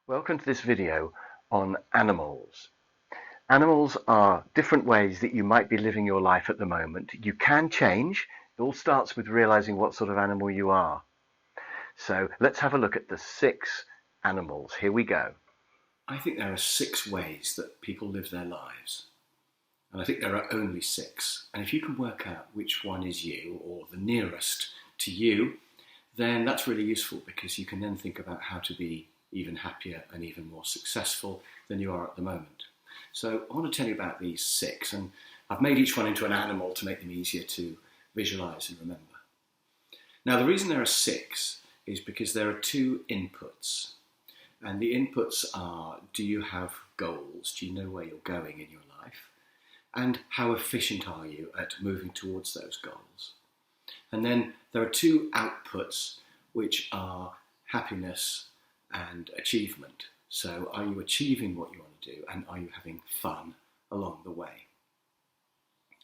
Welcome to this video on animals. Animals are different ways that you might be living your life at the moment. You can change. It all starts with realizing what sort of animal you are. So let's have a look at the 6 animals. Here we go. I think there are 6 ways that people live their lives. And I think there are only 6. And if you can work out which one is you, or the nearest to you, then that's really useful because you can then think about how to be even happier and even more successful than you are at the moment. So I want to tell you about these 6, and I've made each one into an animal to make them easier to visualize and remember. Now, the reason there are 6 is because there are 2 inputs. And the inputs are, do you have goals? Do you know where you're going in your life? And how efficient are you at moving towards those goals? And then there are 2 outputs, which are happiness and achievement. So are you achieving what you want to do, and are you having fun along the way?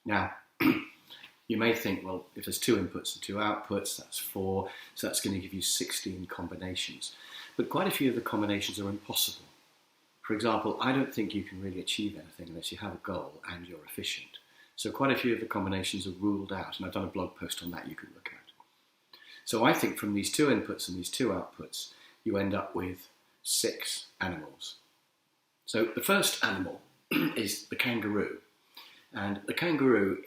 Now, you may think, well, if there's 2 inputs and 2 outputs, that's 4, so that's going to give you 16 combinations. But quite a few of the combinations are impossible. For example, I don't think you can really achieve anything unless you have a goal and you're efficient. So quite a few of the combinations are ruled out, and I've done a blog post on that you can look at. So I think from these 2 inputs and these 2 outputs, you end up with 6 animals. So the first animal is the kangaroo. And the kangaroo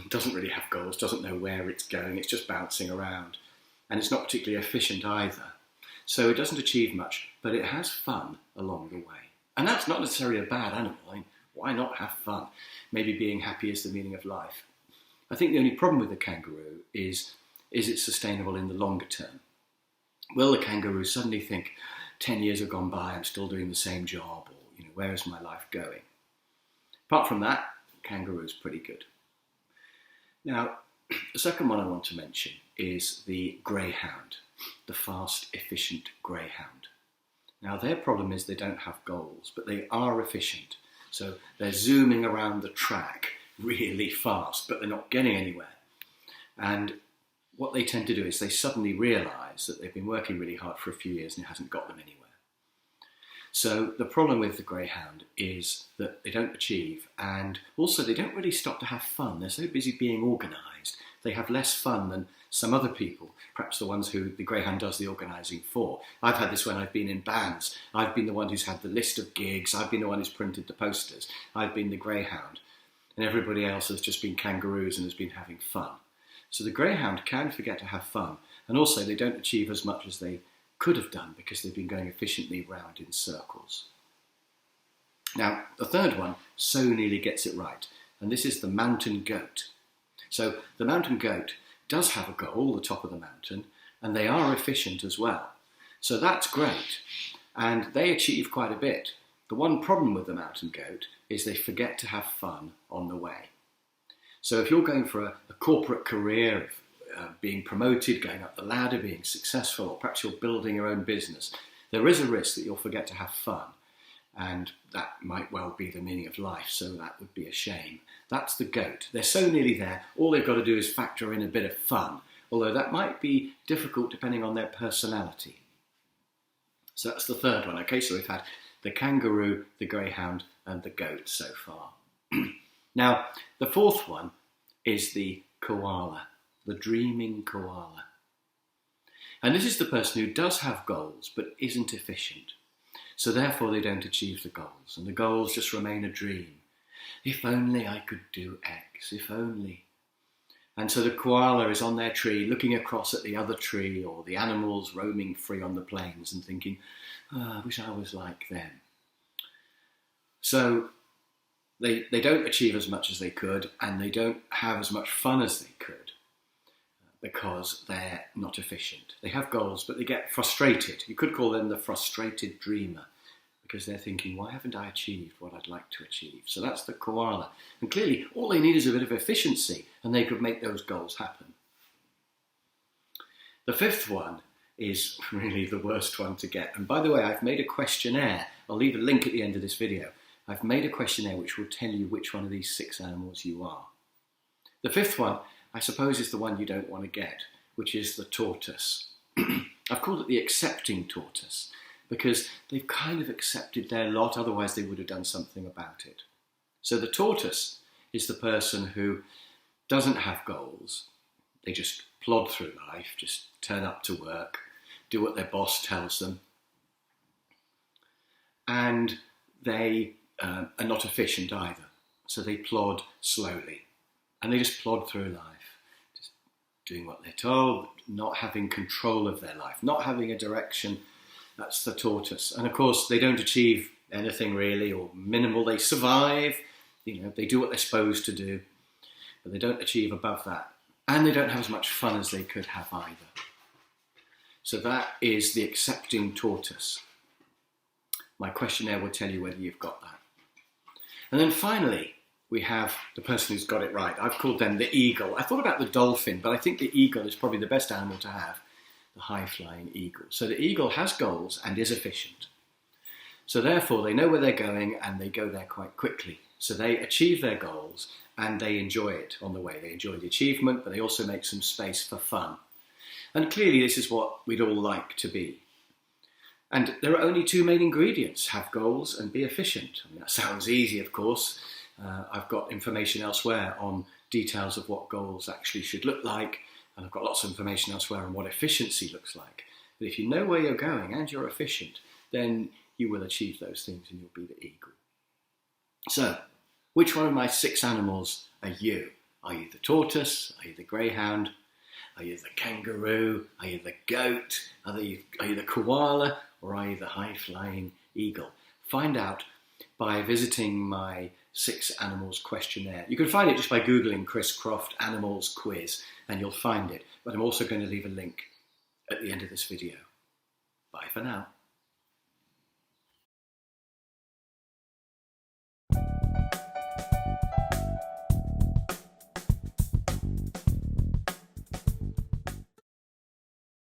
doesn't really have goals, doesn't know where it's going, it's just bouncing around. And it's not particularly efficient either. So it doesn't achieve much, but it has fun along the way. And that's not necessarily a bad animal. I mean, why not have fun? Maybe being happy is the meaning of life. I think the only problem with the kangaroo is it sustainable in the longer term? Will the kangaroo suddenly think, 10 years have gone by, I'm still doing the same job, or where is my life going? Apart from that, kangaroo's pretty good. Now, the second one I want to mention is the greyhound, the fast, efficient greyhound. Now, their problem is they don't have goals, but they are efficient. So they're zooming around the track really fast, but they're not getting anywhere. And what they tend to do is they suddenly realise that they've been working really hard for a few years and it hasn't got them anywhere. So the problem with the greyhound is that they don't achieve, and also they don't really stop to have fun. They're so busy being organised. They have less fun than some other people, perhaps the ones who the greyhound does the organising for. I've had this when I've been in bands. I've been the one who's had the list of gigs. I've been the one who's printed the posters. I've been the greyhound. And everybody else has just been kangaroos and has been having fun. So the greyhound can forget to have fun, and also they don't achieve as much as they could have done because they've been going efficiently round in circles. Now, the third one so nearly gets it right, and this is the mountain goat. So the mountain goat does have a goal, the top of the mountain, and they are efficient as well. So that's great, and they achieve quite a bit. The one problem with the mountain goat is they forget to have fun on the way. So if you're going for a corporate career of being promoted, going up the ladder, being successful, or perhaps you're building your own business, there is a risk that you'll forget to have fun. And that might well be the meaning of life, so that would be a shame. That's the goat. They're so nearly there, all they've got to do is factor in a bit of fun, although that might be difficult depending on their personality. So that's the third one. Okay, so we've had the kangaroo, the greyhound, and the goat so far. Now, the fourth one is the koala, the dreaming koala. And this is the person who does have goals but isn't efficient. So therefore they don't achieve the goals, and the goals just remain a dream. If only I could do X, if only. And so the koala is on their tree looking across at the other tree or the animals roaming free on the plains and thinking, I wish I was like them. So they don't achieve as much as they could, and they don't have as much fun as they could because they're not efficient. They have goals, but they get frustrated. You could call them the frustrated dreamer because they're thinking, why haven't I achieved what I'd like to achieve? So that's the koala. And clearly, all they need is a bit of efficiency, and they could make those goals happen. The fifth one is really the worst one to get. And by the way, I've made a questionnaire. I'll leave a link at the end of this video. I've made a questionnaire which will tell you which one of these 6 animals you are. The fifth one, I suppose, is the one you don't want to get, which is the tortoise. I've called it the accepting tortoise. because they've kind of accepted their lot, otherwise they would have done something about it. So the tortoise is the person who doesn't have goals. They just plod through life, just turn up to work, do what their boss tells them, and they are not efficient either. So they plod slowly, and they just plod through life, just doing what they're told, not having control of their life, not having a direction. That's the tortoise. And of course, they don't achieve anything really, or minimal. They survive, they do what they're supposed to do, but they don't achieve above that. And they don't have as much fun as they could have either. So that is the accepting tortoise. My questionnaire will tell you whether you've got that. And then finally, we have the person who's got it right. I've called them the eagle. I thought about the dolphin, but I think the eagle is probably the best animal to have, the high-flying eagle. So the eagle has goals and is efficient. So therefore, they know where they're going and they go there quite quickly. So they achieve their goals and they enjoy it on the way. They enjoy the achievement, but they also make some space for fun. And clearly this is what we'd all like to be. And there are only two main ingredients: have goals and be efficient. I mean, that sounds easy, of course. I've got information elsewhere on details of what goals actually should look like, and I've got lots of information elsewhere on what efficiency looks like. But if you know where you're going and you're efficient, then you will achieve those things and you'll be the eagle. So, which one of my 6 animals are you? Are you the tortoise? Are you the greyhound? Are you the kangaroo? Are you the goat? Are you the koala? Or are you the high-flying eagle? Find out by visiting my 6 animals questionnaire. You can find it just by Googling Chris Croft Animals Quiz, and you'll find it. But I'm also going to leave a link at the end of this video. Bye for now.